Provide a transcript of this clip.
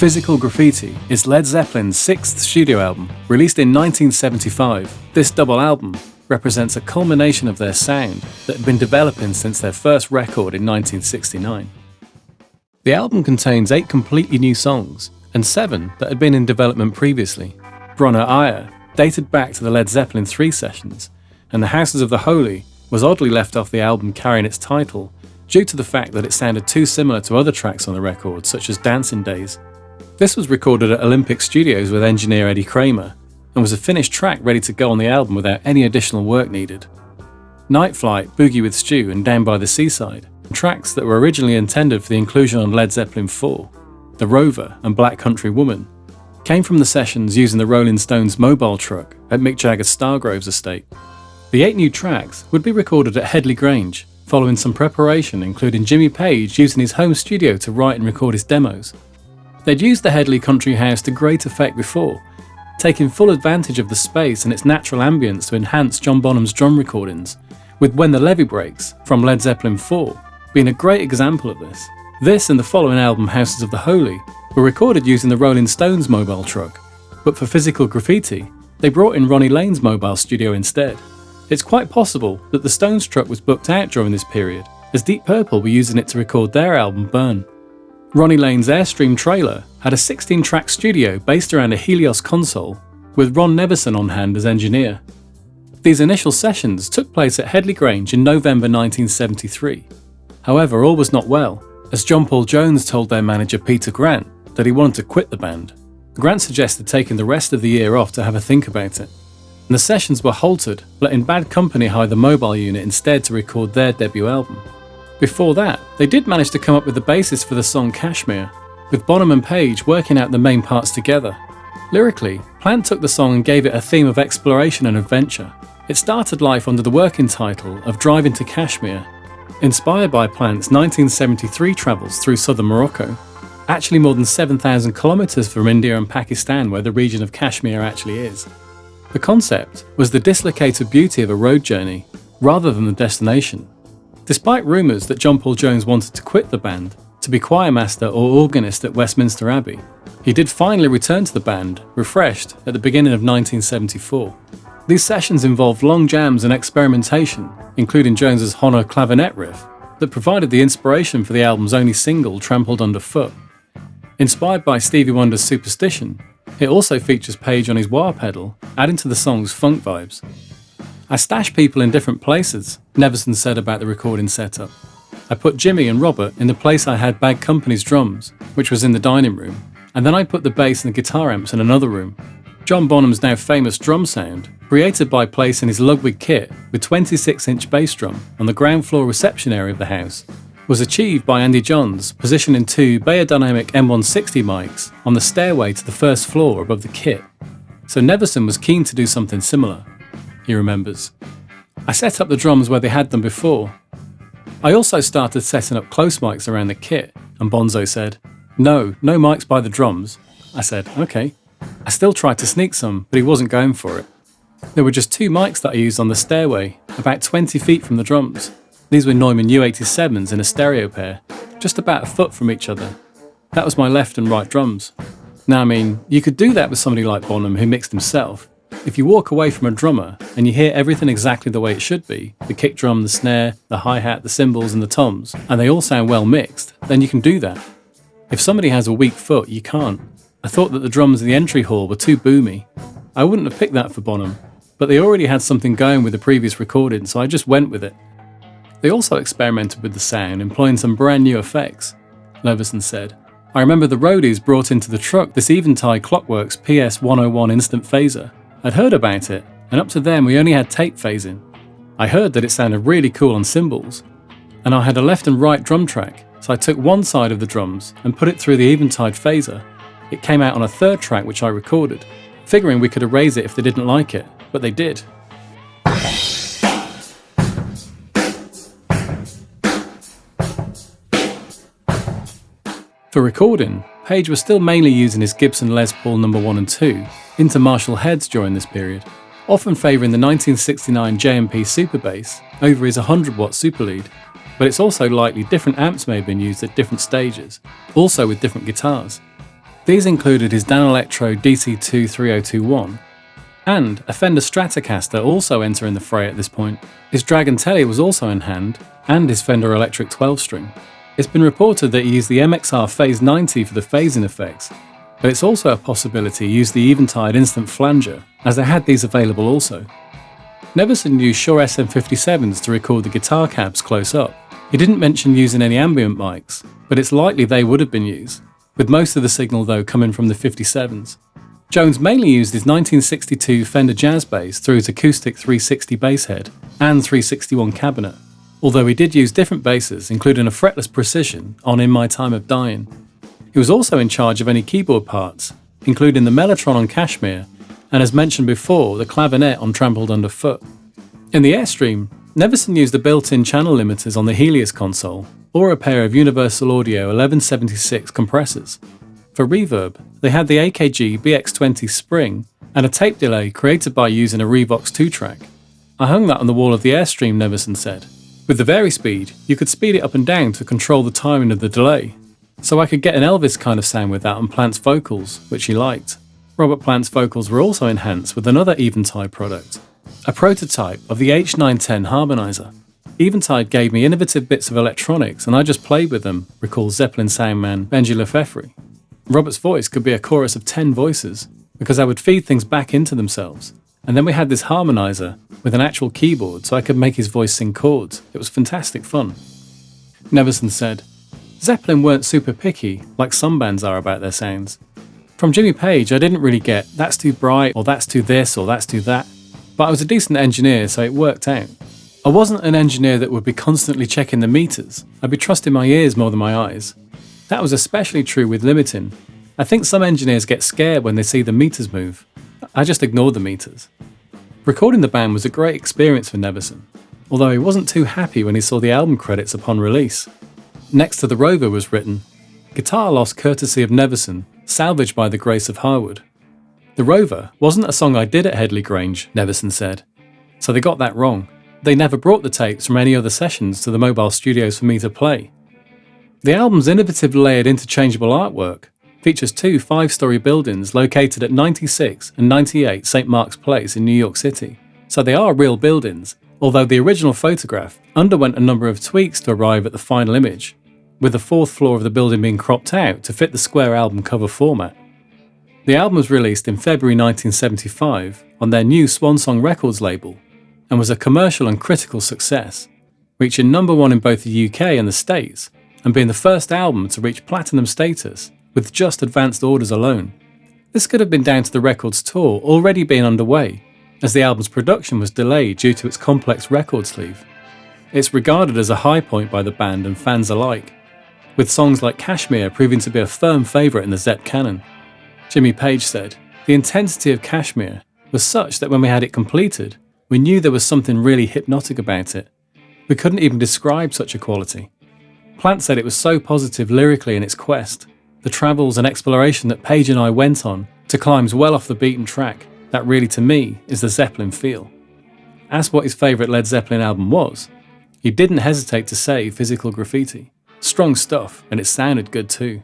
Physical Graffiti is Led Zeppelin's sixth studio album, released in 1975. This double album represents a culmination of their sound that had been developing since their first record in 1969. The album contains 8 completely new songs, and 7 that had been in development previously. Bronner Ire dated back to the Led Zeppelin 3 sessions, and The Houses of the Holy was oddly left off the album carrying its title due to the fact that it sounded too similar to other tracks on the record, such as Dancing Days. This was recorded at Olympic Studios with engineer Eddie Kramer, and was a finished track ready to go on the album without any additional work needed. Night Flight, Boogie with Stu and Down by the Seaside, tracks that were originally intended for the inclusion on Led Zeppelin 4, The Rover and Black Country Woman, came from the sessions using the Rolling Stones mobile truck at Mick Jagger's Stargroves estate. The 8 new tracks would be recorded at Headley Grange, following some preparation including Jimmy Page using his home studio to write and record his demos. They'd used the Headley Country House to great effect before, taking full advantage of the space and its natural ambience to enhance John Bonham's drum recordings, with When the Levee Breaks from Led Zeppelin 4 being a great example of this. This and the following album, Houses of the Holy, were recorded using the Rolling Stones mobile truck, but for Physical Graffiti, they brought in Ronnie Lane's mobile studio instead. It's quite possible that the Stones truck was booked out during this period, as Deep Purple were using it to record their album Burn. Ronnie Lane's Airstream trailer had a 16-track studio based around a Helios console, with Ron Nevison on hand as engineer. These initial sessions took place at Headley Grange in November 1973. However, all was not well, as John Paul Jones told their manager Peter Grant that he wanted to quit the band. Grant suggested taking the rest of the year off to have a think about it, and the sessions were halted, letting Bad Company hire the mobile unit instead to record their debut album. Before that, they did manage to come up with the basis for the song Kashmir, with Bonham and Page working out the main parts together. Lyrically, Plant took the song and gave it a theme of exploration and adventure. It started life under the working title of Driving to Kashmir, inspired by Plant's 1973 travels through southern Morocco, actually more than 7,000 kilometres from India and Pakistan, where the region of Kashmir actually is. The concept was the dislocated beauty of a road journey, rather than the destination. Despite rumours that John Paul Jones wanted to quit the band to be choirmaster or organist at Westminster Abbey, he did finally return to the band, refreshed, at the beginning of 1974. These sessions involved long jams and experimentation, including Jones's Honor clavinet riff, that provided the inspiration for the album's only single, Trampled Underfoot. Inspired by Stevie Wonder's Superstition, it also features Page on his wah pedal, adding to the song's funk vibes. I stashed people in different places, Nevison said about the recording setup. I put Jimmy and Robert in the place I had Bad Company's drums, which was in the dining room, and then I put the bass and the guitar amps in another room. John Bonham's now famous drum sound, created by placing his Ludwig kit with 26-inch bass drum on the ground floor reception area of the house, was achieved by Andy Johns positioning 2 Beyerdynamic M160 mics on the stairway to the first floor above the kit. So Nevison was keen to do something similar. He remembers. I set up the drums where they had them before. I also started setting up close mics around the kit, and Bonzo said, no mics by the drums. I said, okay. I still tried to sneak some, but he wasn't going for it. There were just 2 mics that I used on the stairway, about 20 feet from the drums. These were Neumann U87s in a stereo pair, just about a foot from each other. That was my left and right drums. Now, I mean, you could do that with somebody like Bonham who mixed himself. If you walk away from a drummer and you hear everything exactly the way it should be, the kick drum, the snare, the hi-hat, the cymbals and the toms, and they all sound well mixed, then you can do that. If somebody has a weak foot, you can't. I thought that the drums in the entry hall were too boomy. I wouldn't have picked that for Bonham, but they already had something going with the previous recording, so I just went with it. They also experimented with the sound, employing some brand new effects, Levison said. I remember the roadies brought into the truck this Eventide Clockworks PS101 instant phaser. I'd heard about it, and up to then we only had tape phasing. I heard that it sounded really cool on cymbals, and I had a left and right drum track, so I took one side of the drums and put it through the Eventide phaser. It came out on a third track which I recorded, figuring we could erase it if they didn't like it, but they did. For recording, Page was still mainly using his Gibson Les Paul No. 1 and 2 into Marshall heads during this period, often favouring the 1969 JMP Super Bass over his 100-watt Super Lead, but it's also likely different amps may have been used at different stages, also with different guitars. These included his Danelectro DC2 3021, and a Fender Stratocaster also entering the fray at this point. His Dragon Telly was also in hand, and his Fender Electric 12-string. It's been reported that he used the MXR Phase 90 for the phasing effects, but it's also a possibility he used the Eventide Instant Flanger, as they had these available also. Neverson used Shure SM57s to record the guitar cabs close up. He didn't mention using any ambient mics, but it's likely they would have been used, with most of the signal though coming from the 57s. Jones mainly used his 1962 Fender Jazz Bass through his acoustic 360 bass head and 361 cabinet, although he did use different basses, including a fretless Precision on In My Time of Dying. He was also in charge of any keyboard parts, including the Mellotron on Kashmir, and as mentioned before, the clavinet on Trampled Underfoot. In the Airstream, Neverson used the built-in channel limiters on the Helios console, or a pair of Universal Audio 1176 compressors. For reverb, they had the AKG BX20 Spring and a tape delay created by using a Revox 2-track. I hung that on the wall of the Airstream, Neverson said. With the Vari-Speed, you could speed it up and down to control the timing of the delay, so I could get an Elvis kind of sound with that on Plant's vocals, which he liked. Robert Plant's vocals were also enhanced with another Eventide product, a prototype of the H910 harmonizer. Eventide gave me innovative bits of electronics and I just played with them, recalls Zeppelin soundman Benji Lefevre. Robert's voice could be a chorus of 10 voices, because I would feed things back into themselves. And then we had this harmonizer with an actual keyboard so I could make his voice sing chords. It was fantastic fun. Neverson said, Zeppelin weren't super picky, like some bands are about their sounds. From Jimmy Page, I didn't really get, that's too bright, or that's too this, or that's too that. But I was a decent engineer, so it worked out. I wasn't an engineer that would be constantly checking the meters. I'd be trusting my ears more than my eyes. That was especially true with limiting. I think some engineers get scared when they see the meters move. I just ignored the meters. Recording the band was a great experience for Neverson, although he wasn't too happy when he saw the album credits upon release. Next to the Rover was written, Guitar lost courtesy of Neverson, salvaged by the grace of Harwood. The Rover wasn't a song I did at Headley Grange, Neverson said, so they got that wrong. They never brought the tapes from any other sessions to the mobile studios for me to play. The album's innovative layered interchangeable artwork features two 5-story buildings located at 96 and 98 St. Mark's Place in New York City, so they are real buildings, although the original photograph underwent a number of tweaks to arrive at the final image, with the 4th floor of the building being cropped out to fit the square album cover format. The album was released in February 1975 on their new Swan Song Records label and was a commercial and critical success, reaching #1 in both the UK and the States and being the first album to reach platinum status with just advanced orders alone. This could have been down to the record's tour already being underway, as the album's production was delayed due to its complex record sleeve. It's regarded as a high point by the band and fans alike, with songs like Kashmir proving to be a firm favourite in the Zepp canon. Jimmy Page said, the intensity of Kashmir was such that when we had it completed, we knew there was something really hypnotic about it. We couldn't even describe such a quality. Plant said it was so positive lyrically in its quest, the travels and exploration that Page and I went on to climbs well off the beaten track, that really to me is the Zeppelin feel. Asked what his favourite Led Zeppelin album was, he didn't hesitate to say Physical Graffiti. Strong stuff, and it sounded good too.